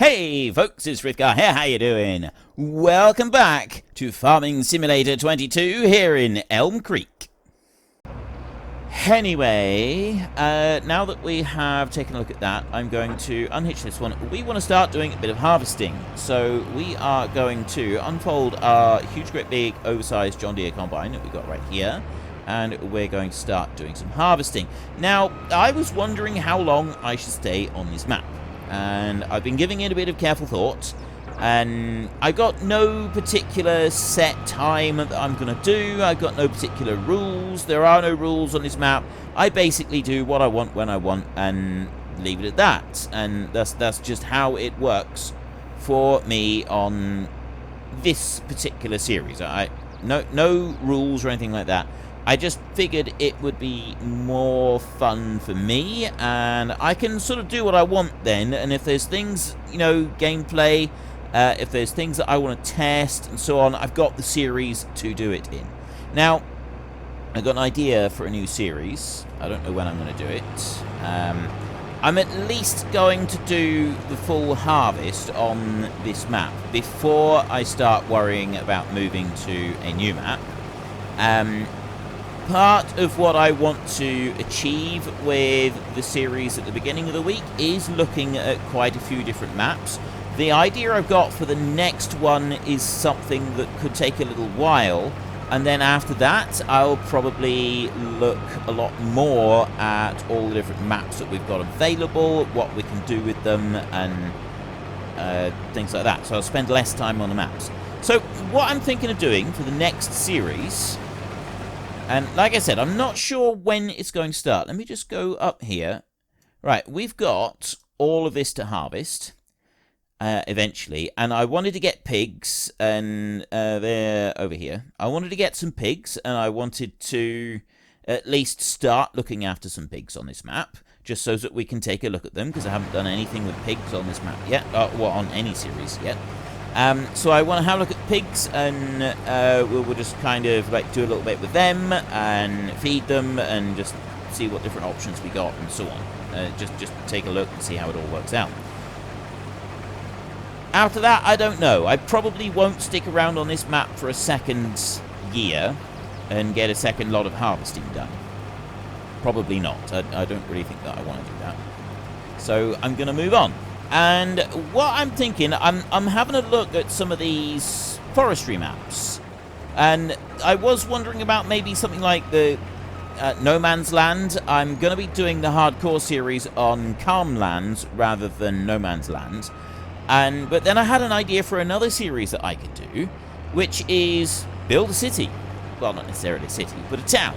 Hey folks, it's Frithgar here, how you doing? Welcome back to Farming Simulator 22 here in Elm Creek. Anyway, now that we have taken a look at that, I'm going to unhitch this one. We want to start doing a bit of harvesting. So we are going to unfold our huge, great big, oversized John Deere combine that we got right here. And we're going to start doing some harvesting. Now, I was wondering how long I should stay on this map. And I've been giving it a bit of careful thought, and I've got no particular set time that I'm going to do. I've got no particular rules. There are no rules on this map. I basically do what I want when I want and leave it at that. And that's just how it works for me on this particular series. No rules or anything like that. I just figured it would be more fun for me, and I can sort of do what I want then, and if there's things, you know, gameplay, if there's things that I want to test and so on, I've got the series to do it in. Now, I've got an idea for a new series. I don't know when I'm going to do it. I'm at least going to do the full harvest on this map before I start worrying about moving to a new map. Part of what I want to achieve with the series at the beginning of the week is looking at quite a few different maps. The idea I've got for the next one is something that could take a little while, and then after that I'll probably look a lot more at all the different maps that we've got available, what we can do with them, and things like that. So I'll spend less time on the maps. So what I'm thinking of doing for the next series, and like I said, I'm not sure when it's going to start. Let me just go up here. Right, we've got all of this to harvest eventually. And I wanted to get pigs, and they're over here. I wanted to get some pigs, and I wanted to at least start looking after some pigs on this map, just so that we can take a look at them, because I haven't done anything with pigs on this map yet, well, on any series yet. So I want to have a look at pigs, and we'll just kind of like do a little bit with them and feed them and just see what different options we got and so on. Just take a look and see how it all works out. After that, I don't know. I probably won't stick around on this map for a second year and get a second lot of harvesting done. Probably not. I don't really think that I want to do that. So I'm going to move on. And what I'm thinking, I'm having a look at some of these forestry maps, and I was wondering about maybe something like the No Man's Land. I'm going to be doing the hardcore series on Calm Lands rather than No Man's Land, but then I had an idea for another series that I could do, which is build a city. Well, not necessarily a city, but a town.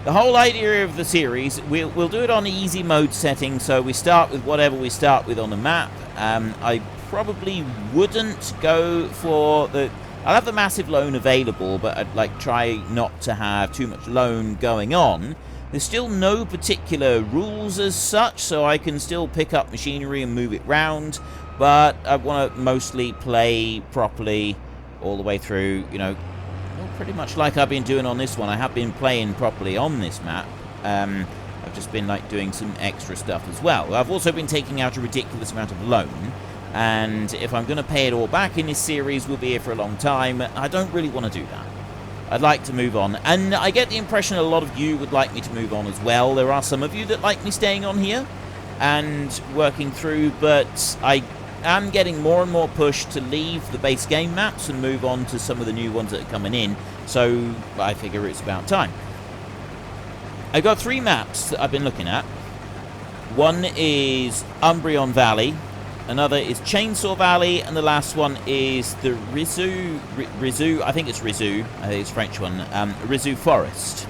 The whole idea of the series, we'll do it on easy mode setting, so we start with whatever we start with on the map. I probably wouldn't go for the... I'll have the massive loan available, but I'd like try not to have too much loan going on. There's still no particular rules as such, so I can still pick up machinery and move it round, but I want to mostly play properly all the way through, you know. Well, pretty much like I've been doing on this one. I have been playing properly on this map. I've just been like doing some extra stuff as well. I've also been taking out a ridiculous amount of loan, and if I'm going to pay it all back in this series, we'll be here for a long time. I don't really want to do that. I'd like to move on, and I get the impression a lot of you would like me to move on as well. There are some of you that like me staying on here and working through, but I'm getting more and more pushed to leave the base game maps and move on to some of the new ones that are coming in, so I figure it's about time. I've got 3 maps that I've been looking at. One is Umbrion Valley, another is Chainsaw Valley, and the last one is the Rizu, I think it's Rizu, I think it's a French one, Rizu Forest.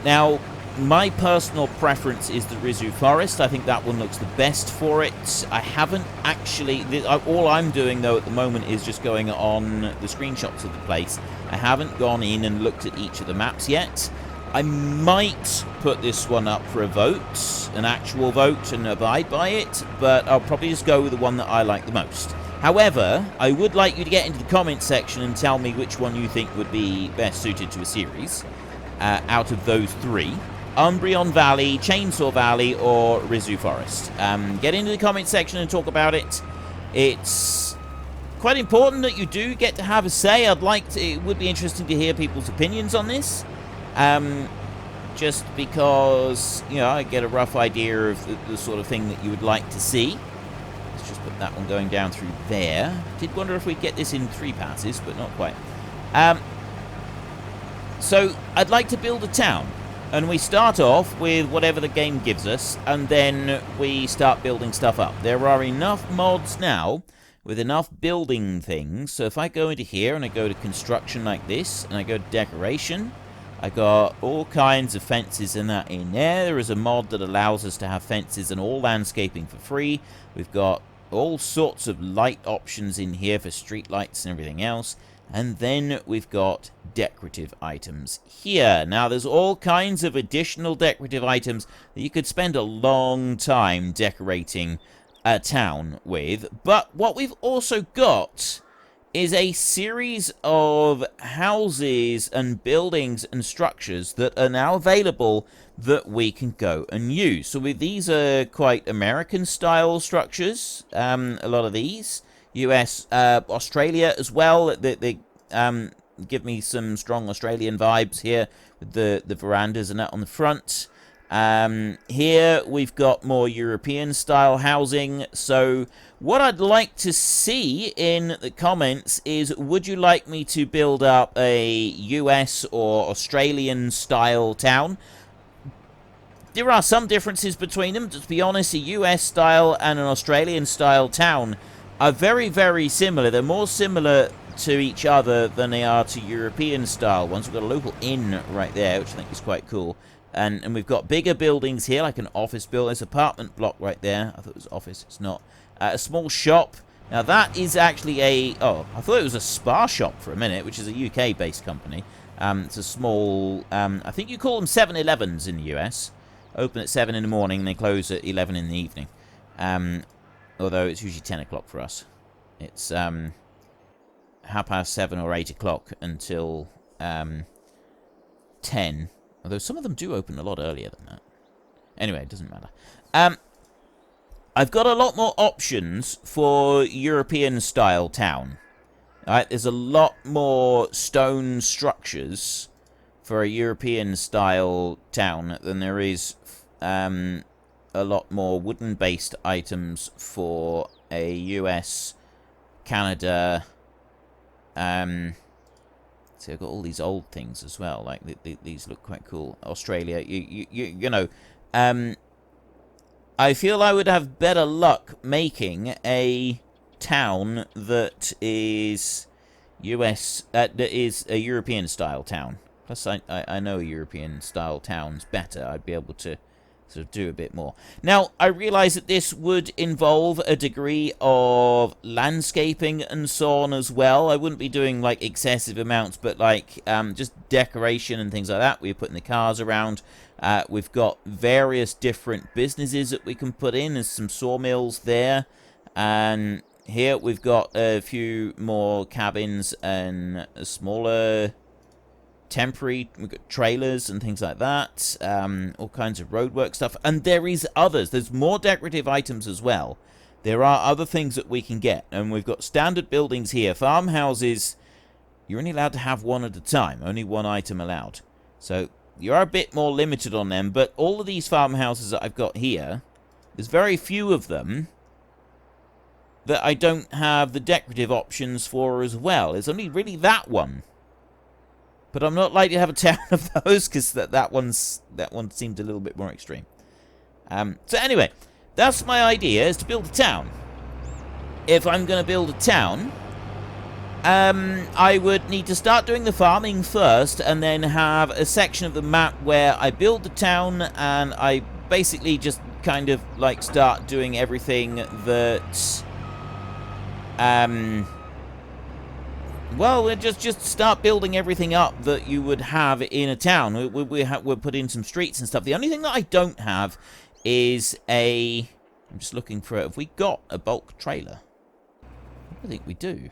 Now, my personal preference is the Rizu Forest. I think that one looks the best for it. I haven't actually... all I'm doing, though, at the moment is just going on the screenshots of the place. I haven't gone in and looked at each of the maps yet. I might put this one up for a vote, an actual vote, and abide by it, but I'll probably just go with the one that I like the most. However, I would like you to get into the comments section and tell me which one you think would be best suited to a series out of those 3. Umbrion Valley, Chainsaw Valley, or Rizu Forest. Get into the comment section and talk about it. It's quite important that you do get to have a say. It would be interesting to hear people's opinions on this. Just because, you know, I get a rough idea of the sort of thing that you would like to see. Let's just put that one going down through there. Did wonder if we'd get this in 3 passes, but not quite. So, I'd like to build a town. And we start off with whatever the game gives us, and then we start building stuff up. There are enough mods now with enough building things. So if I go into here and I go to construction like this, and I go to decoration, I got all kinds of fences and that in there. There is a mod that allows us to have fences and all landscaping for free. We've got all sorts of light options in here for street lights and everything else. And then we've got decorative items here. Now, there's all kinds of additional decorative items that you could spend a long time decorating a town with. But what we've also got is a series of houses and buildings and structures that are now available that we can go and use. So these are quite American-style structures, a lot of these. US, Australia as well. They give me some strong Australian vibes here with the verandas and that on the front. Here we've got more European style housing. So what I'd like to see in the comments is, would you like me to build up a US or Australian style town? There are some differences between them. To be honest, a US style and an Australian style town are very, very similar. They're more similar to each other than they are to European style ones. We've got a local inn right there, which I think is quite cool. And we've got bigger buildings here, like an office building. There's an apartment block right there. I thought it was office. It's not. A small shop. Now, that is actually a... Oh, I thought it was a spa shop for a minute, which is a UK-based company. It's a small... I think you call them 7-Elevens in the US. Open at 7 in the morning, and they close at 11 in the evening. Although it's usually 10 o'clock for us. It's 7:30 or 8 o'clock until 10. Although some of them do open a lot earlier than that. Anyway, it doesn't matter. I've got a lot more options for European-style town. Alright, there's a lot more stone structures for a European-style town than there is a lot more wooden-based items for a US, Canada. So I've got all these old things as well. Like these look quite cool. Australia, you know. I feel I would have better luck making a town that is US, that is a European-style town. Plus, I know European-style towns better. I'd be able to sort of do a bit more. Now, I realize that this would involve a degree of landscaping and so on as well. I wouldn't be doing, like, excessive amounts, but, like, just decoration and things like that. We're putting the cars around. We've got various different businesses that we can put in. There's some sawmills there. And here we've got a few more cabins and a smaller... temporary, we've got trailers and things like that, all kinds of roadwork stuff, and there is others. There's more decorative items as well. There are other things that we can get, and we've got standard buildings here. Farmhouses, you're only allowed to have one at a time, only one item allowed. So you are a bit more limited on them, but all of these farmhouses that I've got here, there's very few of them that I don't have the decorative options for as well. There's only really that one. But I'm not likely to have a town of those, because that one seemed a little bit more extreme. So anyway, that's my idea, is to build a town. If I'm going to build a town, I would need to start doing the farming first, and then have a section of the map where I build the town, and I basically just kind of like start doing everything that... well, we'll just start building everything up that you would have in a town. We'll put in some streets and stuff. The only thing that I don't have is a... I'm just looking for it. Have we got a bulk trailer? I think we do.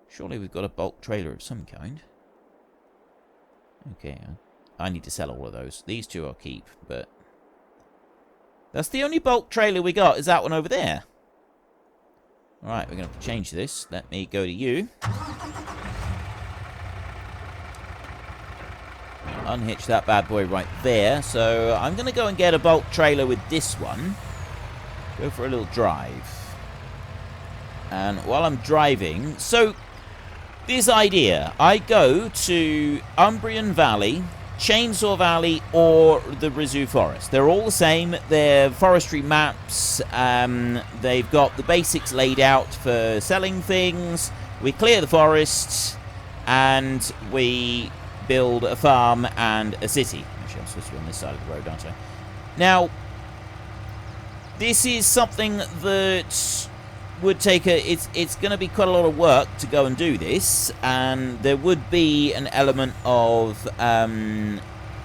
Surely we've got a bulk trailer of some kind. Okay, I need to sell all of those. These two I'll keep, but... That's the only bulk trailer we got, is that one over there. Alright, we're going to change this. Let me go to you. Unhitch that bad boy right there. So I'm going to go and get a bulk trailer with this one. Go for a little drive. And while I'm driving... So, this idea. I go to Umbrian Valley, Chainsaw Valley, or the Rizzu Forest. They're all the same. They're forestry maps. They've got the basics laid out for selling things. We clear the forests, and we build a farm and a city. Actually, I'm supposed to be on this side of the road, aren't I? Now, this is something that would take it's going to be quite a lot of work to go and do this, and there would be an element of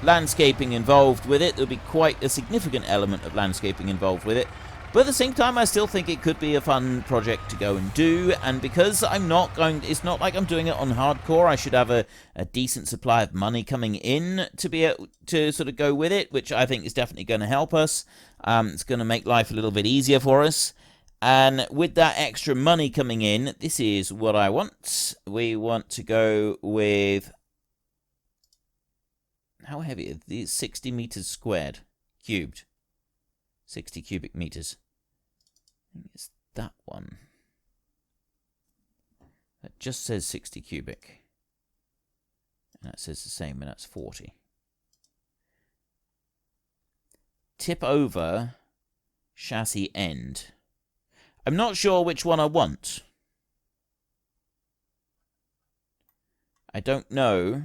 landscaping involved with it. There'll be quite a significant element of landscaping involved with it, but at the same time I still think it could be a fun project to go and do. And because I'm not going, it's not like I'm doing it on hardcore, I should have a decent supply of money coming in to be able to sort of go with it, which I think is definitely going to help us. It's going to make life a little bit easier for us. And with that extra money coming in, this is what I want. We want to go with... How heavy are these? 60 meters squared. Cubed. 60 cubic meters. I think it's that one. That just says 60 cubic. And that says the same, and that's 40. Tip over chassis end. I'm not sure which one I want. I don't know.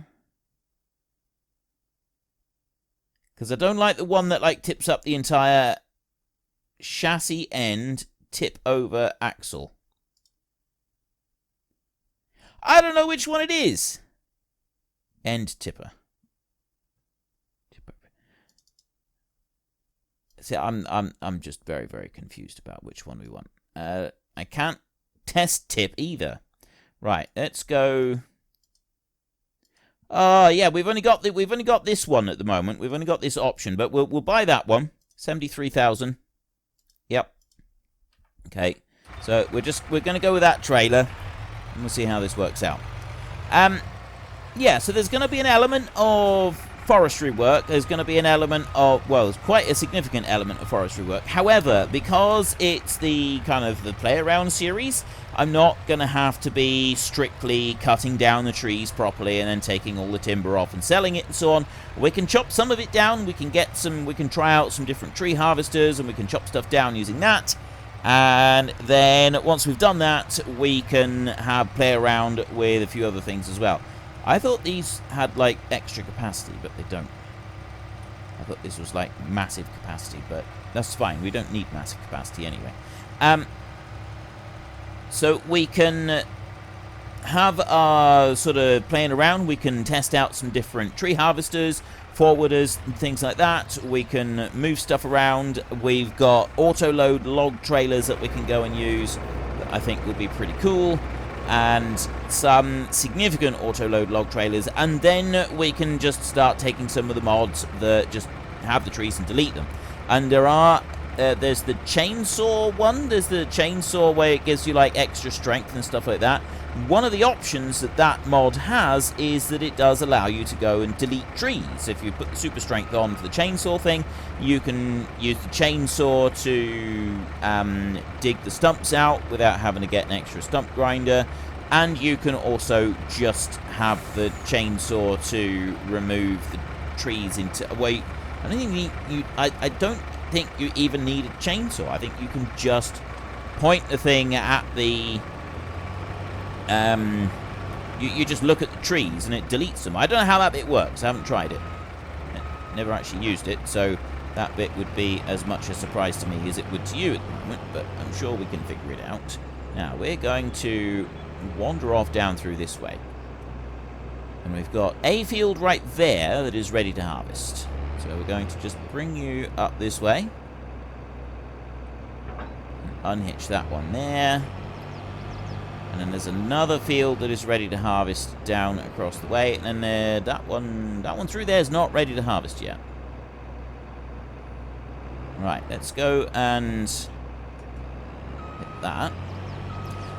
Because I don't like the one that, like, tips up the entire chassis end, tip over axle. I don't know which one it is. End tipper. See, I'm just very, very confused about which one we want. I can't test tip either. Right, let's go. Oh yeah, we've only got this one at the moment. We've only got this option, but we'll buy that one. 73,000. Yep. Okay. So we're going to go with that trailer, and we'll see how this works out. Yeah. So there's going to be an element of forestry work. There's going to be an element of, well, there's quite a significant element of forestry work. However, because it's the kind of the play around series, I'm not going to have to be strictly cutting down the trees properly and then taking all the timber off and selling it and so on. We can chop some of it down. We can try out some different tree harvesters, and we can chop stuff down using that. And then once we've done that, we can play around with a few other things as well. I thought these had, like, extra capacity, but they don't. I thought this was, like, massive capacity, but that's fine. We don't need massive capacity anyway. So we can have our sort of playing around. We can test out some different tree harvesters, forwarders, and things like that. We can move stuff around. We've got auto-load log trailers that we can go and use that I think would be pretty cool. And some significant auto-load log trailers, and then we can just start taking some of the mods that just have the trees and delete them. And there's the chainsaw one. There's the chainsaw where it gives you, like, extra strength and stuff like that. One of the options that mod has is that it does allow you to go and delete trees. If you put the super strength on for the chainsaw thing, you can use the chainsaw to dig the stumps out without having to get an extra stump grinder. And you can also just have the chainsaw to remove the trees into... Wait, I don't think you even need a chainsaw. I think you can just point the thing at the... You just look at the trees and it deletes them. I don't know how that bit works. I haven't tried it. Never actually used it, so that bit would be as much a surprise to me as it would to you at the moment, but I'm sure we can figure it out. Now, we're going to wander off down through this way. And we've got a field right there that is ready to harvest. So we're going to just bring you up this way. Unhitch that one there. And then there's another field that is ready to harvest down across the way. And then that one through there is not ready to harvest yet. Right, let's go and hit that.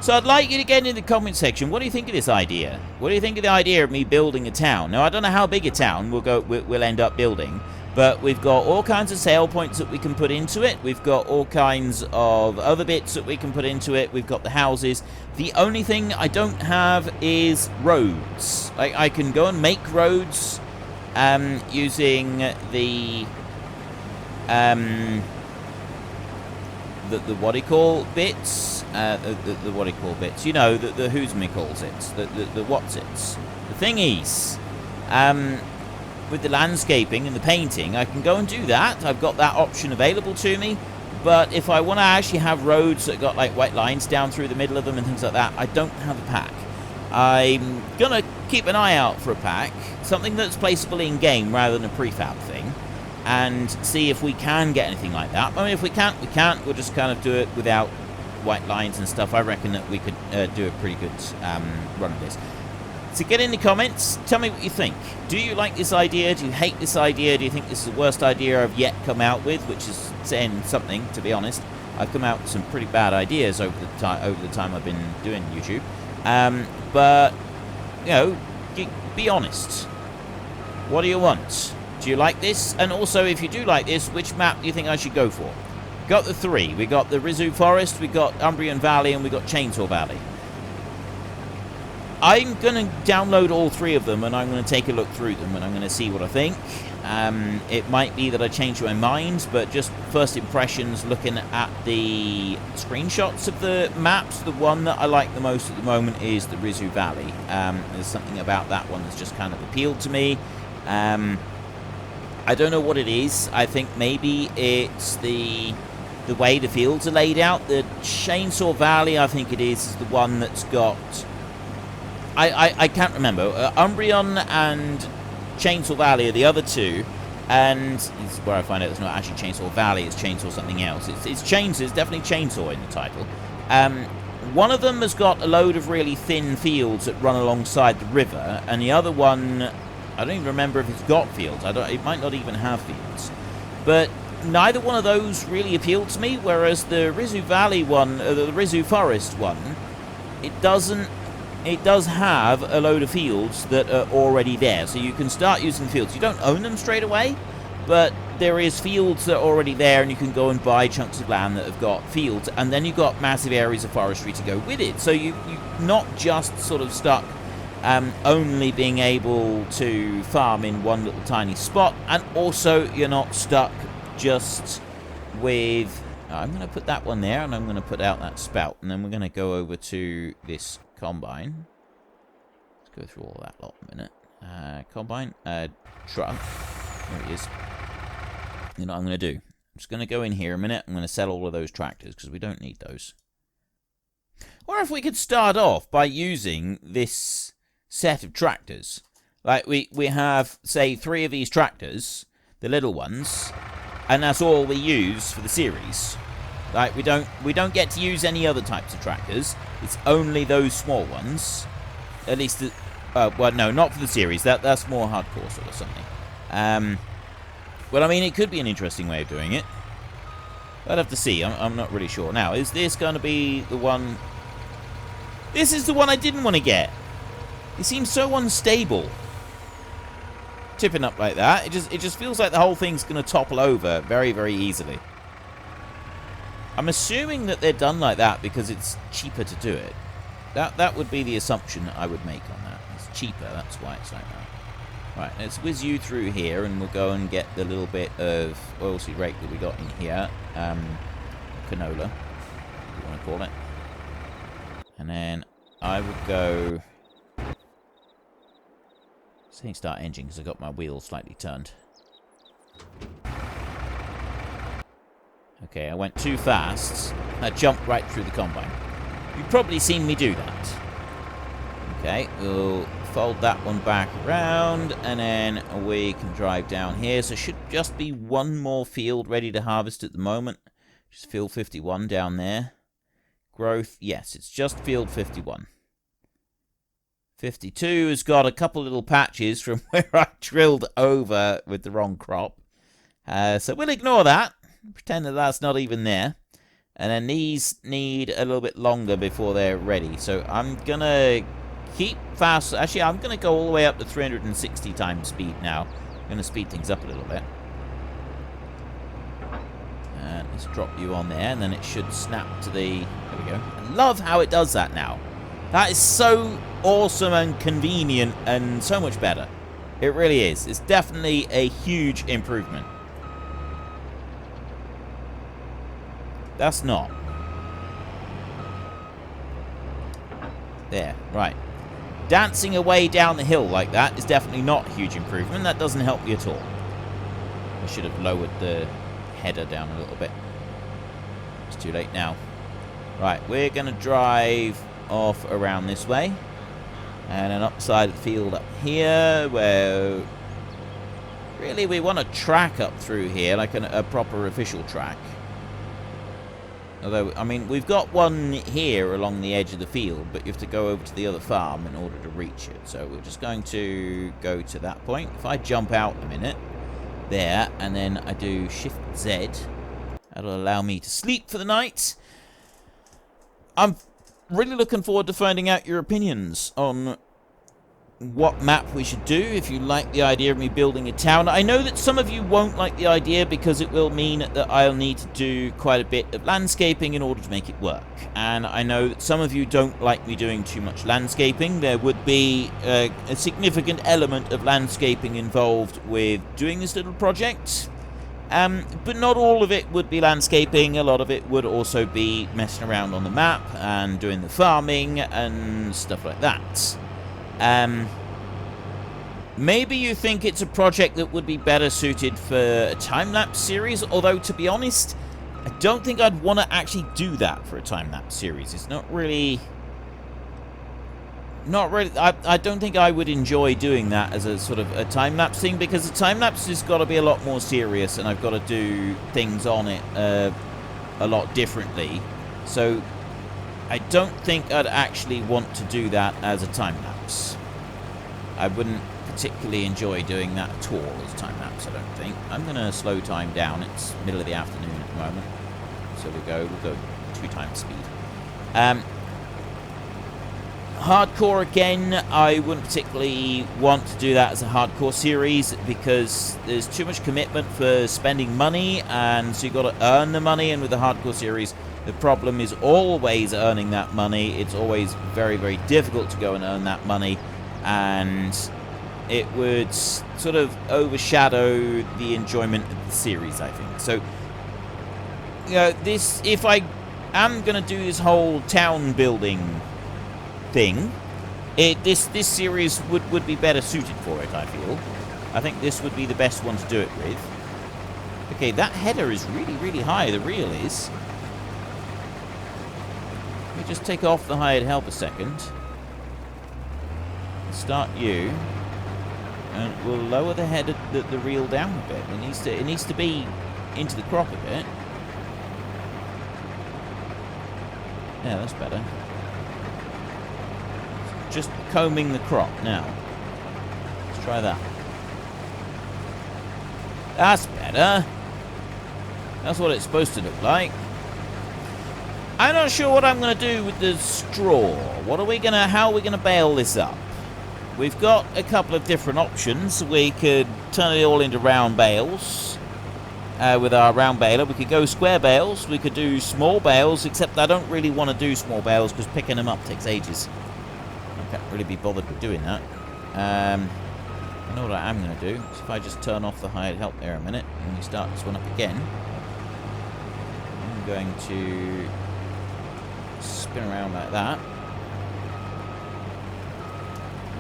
So I'd like you to get in the comment section. What do you think of this idea? What do you think of the idea of me building a town? Now, I don't know how big a town we'll end up building, but we've got all kinds of sale points that we can put into it. We've got all kinds of other bits that we can put into it. We've got the houses. The only thing I don't have is roads. I can go and make roads using the what do you call bits? The what do you call bits? You know, the who's me calls it, the what's it's. The thing is, with the landscaping and the painting, I can go and do that. I've got that option available to me. But if I want to actually have roads that got like white lines down through the middle of them and things like that, I don't have a pack. I'm gonna keep an eye out for a pack, something that's placeable in game rather than a prefab thing, and see if we can get anything like that. I mean, if we can't, we can't. We'll just kind of do it without white lines and stuff. I reckon that we could do a pretty good run of this. So get in the comments, tell me what you think. Do you like this idea? Do you hate this idea? Do you think this is the worst idea I've yet come out with? Which is saying something, to be honest. I've come out with some pretty bad ideas over the time I've been doing YouTube. But, you know, be honest. What do you want? Do you like this? And also, if you do like this, which map do you think I should go for? Got the three. We got the Rizu Forest, we got Umbrian Valley, and we got Chainsaw Valley. I'm going to download all three of them, and I'm going to take a look through them, and I'm going to see what I think. It might be that I change my mind, but just first impressions, looking at the screenshots of the maps, the one that I like the most at the moment is the Rizu Valley. There's something about that one that's just kind of appealed to me. I don't know what it is. I think maybe it's the way the fields are laid out. The Chainsaw Valley, I think it is the one that's got... I can't remember. Umbrian and Chainsaw Valley are the other two, and this is where I find out it's not actually Chainsaw Valley, it's Chainsaw something else. It's definitely Chainsaw in the title. One of them has got a load of really thin fields that run alongside the river, and the other one, I don't even remember if it's got fields. It might not even have fields. But neither one of those really appealed to me, whereas the Rizu Valley one, the Rizu Forest one, it does have a load of fields that are already there, so you can start using fields. You don't own them straight away, but there is fields that are already there, and you can go and buy chunks of land that have got fields, and then you've got massive areas of forestry to go with it. So you're not just sort of stuck only being able to farm in one little tiny spot, and also you're not stuck just with... I'm going to put that one there, and I'm going to put out that spout, and then we're going to go over to this combine. Let's go through all that lot in a minute. Combine, truck. There it is. You know what I'm going to do? I'm just going to go in here a minute. I'm going to sell all of those tractors because we don't need those. Or if we could start off by using this set of tractors. Like we have, say, 3 of these tractors, the little ones, and that's all we use for the series. Like we don't get to use any other types of tractors. It's only those small ones. At least, well, no, not for the series. That's more hardcore sort of something. Well, I mean, it could be an interesting way of doing it. I'd have to see. I'm not really sure. Now, is this going to be the one? This is the one I didn't want to get. It seems so unstable. Tipping up like that, it just feels like the whole thing's going to topple over very, very easily. I'm assuming that they're done like that because it's cheaper to do it. That would be the assumption that I would make on that. It's cheaper, that's why it's like that. Right, let's whiz you through here, and we'll go and get the little bit of oilseed rape that we got in here. Canola, if you want to call it. And then I will go... Saying start engine because I got my wheels slightly turned. Okay, I went too fast. I jumped right through the combine. You've probably seen me do that. Okay, we'll fold that one back around, and then we can drive down here. So should just be one more field ready to harvest at the moment. Just field 51 down there. Growth, yes, it's just field 51. 52 has got a couple little patches from where I drilled over with the wrong crop. So we'll ignore that. Pretend that that's not even there. And then these need a little bit longer before they're ready. So I'm going to keep fast. Actually, I'm going to go all the way up to 360 times speed now. I'm going to speed things up a little bit. And let's drop you on there, and then it should snap to the... There we go. I love how it does that now. That is so awesome and convenient and so much better. It really is. It's definitely a huge improvement. That's not. There, right. Dancing away down the hill like that is definitely not a huge improvement. That doesn't help me at all. I should have lowered the header down a little bit. It's too late now. Right, we're going to drive off around this way. And then up the side of the field up here, where really we want a track up through here, like a proper official track. Although, I mean, we've got one here along the edge of the field, but you have to go over to the other farm in order to reach it. So we're just going to go to that point. If I jump out a minute, there, and then I do Shift-Z, that'll allow me to sleep for the night. I'm really looking forward to finding out your opinions on what map we should do, if you like the idea of me building a town. I know that some of you won't like the idea because it will mean that I'll need to do quite a bit of landscaping in order to make it work. And I know that some of you don't like me doing too much landscaping. There would be a significant element of landscaping involved with doing this little project. But not all of it would be landscaping. A lot of it would also be messing around on the map and doing the farming and stuff like that. Maybe you think it's a project that would be better suited for a time-lapse series, although, to be honest, I don't think I'd want to actually do that for a time-lapse series. It's not really... I don't think I would enjoy doing that as a sort of a time-lapse thing, because the time-lapse has got to be a lot more serious, and I've got to do things on it a lot differently. So I don't think I'd actually want to do that as a time-lapse. I wouldn't particularly enjoy doing that at all as time-lapse, I don't think. I'm going to slow time down. It's middle of the afternoon at the moment. So we'll go 2 times speed. Hardcore, again, I wouldn't particularly want to do that as a hardcore series because there's too much commitment for spending money, and so you've got to earn the money, and with the hardcore series, the problem is always earning that money. It's always very, very difficult to go and earn that money, and it would sort of overshadow the enjoyment of the series, I think. So, you know, if I am going to do this whole town building thing, this series would be better suited for it, I feel. I think this would be the best one to do it with. Okay, that header is really, really high, the reel is. Let me just take off the hired help a second. Start you. And we'll lower the header, the reel down a bit. It needs to be into the crop a bit. Yeah, that's better. Just combing the crop now. Let's try that. That's better. That's what it's supposed to look like. I'm not sure what I'm going to do with the straw. How are we going to bale this up? We've got a couple of different options. We could turn it all into round bales. With our round baler, we could go square bales. We could do small bales, except I don't really want to do small bales because picking them up takes ages. I can't really be bothered with doing that. I know what I am going to do. So if I just turn off the hired help there a minute, and we start this one up again, I'm going to spin around like that.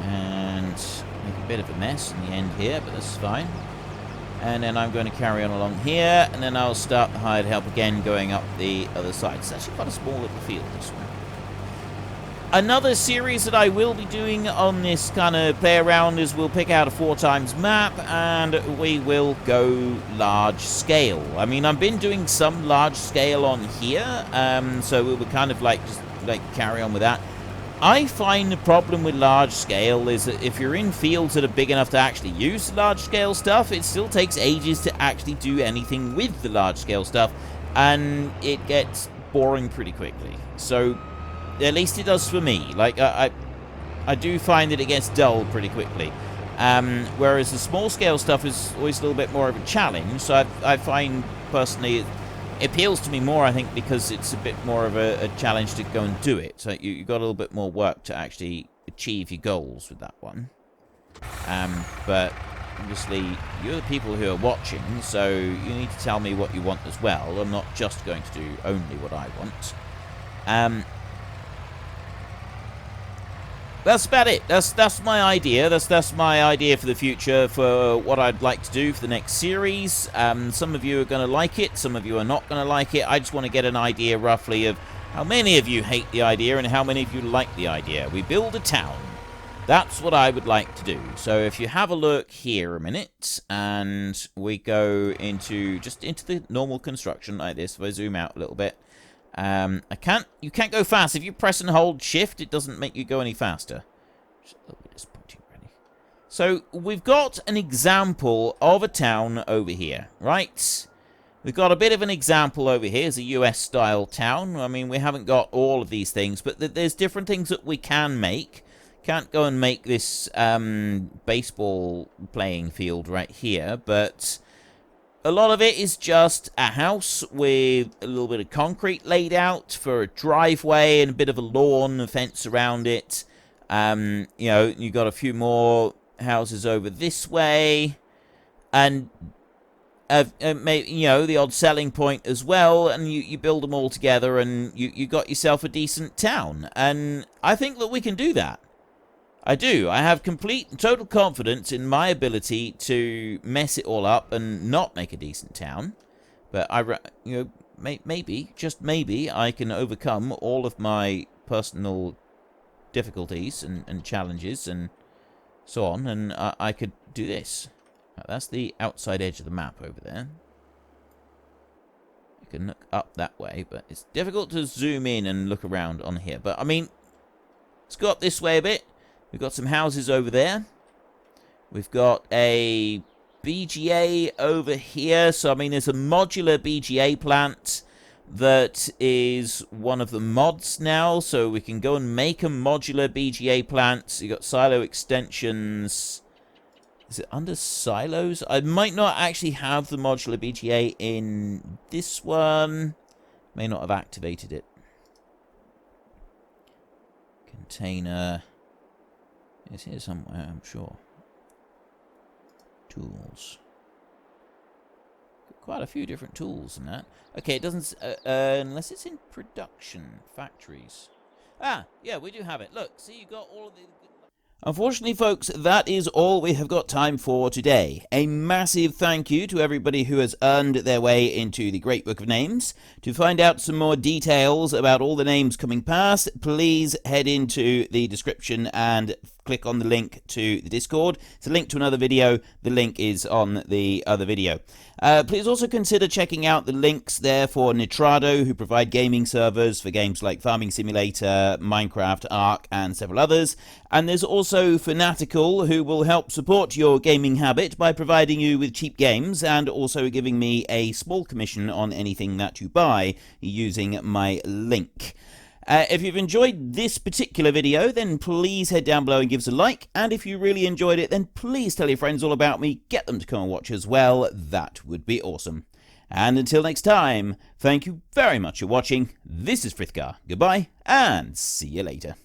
And make a bit of a mess in the end here, but that's fine. And then I'm going to carry on along here, and then I'll start the hired help again going up the other side. It's actually quite a small little field, this one. Another series that I will be doing on this kind of play around is we'll pick out a 4x map, and we will go large scale. I mean, I've been doing some large scale on here, so we will kind of just carry on with that. I find the problem with large scale is that if you're in fields that are big enough to actually use large scale stuff, it still takes ages to actually do anything with the large scale stuff, and it gets boring pretty quickly. So, at least it does for me. Like, I do find that it gets dull pretty quickly. Whereas the small-scale stuff is always a little bit more of a challenge. So I find, personally, it appeals to me more, I think, because it's a bit more of a challenge to go and do it. So you got a little bit more work to actually achieve your goals with that one. But obviously, you're the people who are watching, so you need to tell me what you want as well. I'm not just going to do only what I want. That's about it. That's my idea. That's my idea for the future, for what I'd like to do for the next series. Some of you are going to like it. Some of you are not going to like it. I just want to get an idea roughly of how many of you hate the idea and how many of you like the idea. We build a town. That's what I would like to do. So if you have a look here a minute, and we go into the normal construction like this. If I zoom out a little bit. You can't go fast. If you press and hold shift, it doesn't make you go any faster. Just a little bit disappointing, really. So, we've got an example of a town over here, right? We've got a bit of an example over here. It's a US-style town. I mean, we haven't got all of these things, but there's different things that we can make. Can't go and make this baseball playing field right here, but a lot of it is just a house with a little bit of concrete laid out for a driveway and a bit of a lawn, a fence around it. You know, you got a few more houses over this way, and maybe, you know, the odd selling point as well. And you build them all together, and you got yourself a decent town. And I think that we can do that. I do. I have complete and total confidence in my ability to mess it all up and not make a decent town. But you know, maybe, just maybe, I can overcome all of my personal difficulties and challenges and so on, and I could do this. Now, that's the outside edge of the map over there. You can look up that way, but it's difficult to zoom in and look around on here. But, I mean, let's go up this way a bit. We've got some houses over there. We've got a BGA over here. So, I mean, there's a modular BGA plant that is one of the mods now. So, we can go and make a modular BGA plant. So, you've got silo extensions. Is it under silos? I might not actually have the modular BGA in this one. May not have activated it. Container. It's here somewhere, I'm sure. Tools. Quite a few different tools in that. Okay, it doesn't... unless it's in production. Factories. Ah, yeah, we do have it. Look, see, you got all of the... Unfortunately, folks, that is all we have got time for today. A massive thank you to everybody who has earned their way into the Great Book of Names. To find out some more details about all the names coming past, please head into the description and click on the link to the Discord. It's a link to another video. The link is on the other video. Please also consider checking out the links there for Nitrado, who provide gaming servers for games like Farming Simulator, Minecraft, Ark, and several others. And there's also Fanatical, who will help support your gaming habit by providing you with cheap games and also giving me a small commission on anything that you buy using my link. If you've enjoyed this particular video, then please head down below and give us a like. And if you really enjoyed it, then please tell your friends all about me. Get them to come and watch as well. That would be awesome. And until next time, thank you very much for watching. This is Frithgar. Goodbye, and see you later.